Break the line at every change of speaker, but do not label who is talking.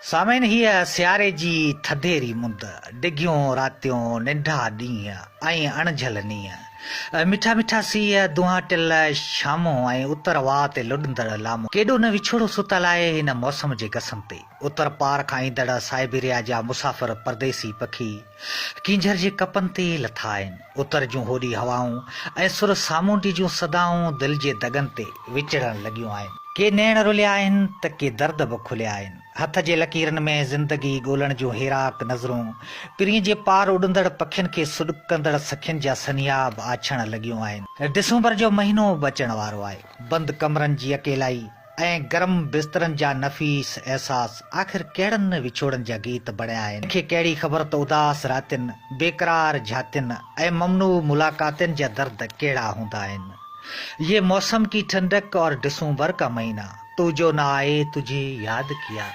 सामेन हीअ सियारे जी थधेरी मुंद डिघियूं रातियूं निंढा ॾींहं ऐं अणझल नींहं मिठा मिठा सीउ दुआ टिल शामूं ऐं उतर वाह ते लुॾंदड़ लामूं केॾो न विछोड़ो सुतल आहे हिन मौसम जे कसम ते उतर पार खां ईंदड़ साइबेरिया जा मुसाफ़िर परदेसी पखी कींझर जे कपनि ते लथा आहिनि उतर जूं होॾी हवाऊं ऐं सुर सामूंडी जूं सदाऊं दिलि जे दगनि ते विचड़ण लॻियूं आहिनि के नैण रुलिया आहिनि त के दर्द बि खुलिया आहिनि हथ जे लकीरनि में ज़िंदगी ॻोल्हण जूं हेराक नज़रूं पिरीअ जे पार उॾंदड़ पखियुनि खे सुॾकंदड़ सखियुनि जा सनिया बि आछण लॻियूं आहिनि डिसंबर जो महीनो बि अचण वारो आहे बंदि कमरनि जी अकेलाई ऐं गरम बिस्तरनि जा नफ़ीस अहसास आख़िर कहिड़नि विछोड़नि जा गीत बणिया आहिनि मूंखे कहिड़ी ख़बर त उदास रातियुनि बेक़रार जातियुनि ऐं ममनू मुलाक़ातुनि जा दर्द कहिड़ा हूंदा आहिनि ये मौसम की ठंडक और दिसंबर का महीना तू जो ना आए तुझे याद किया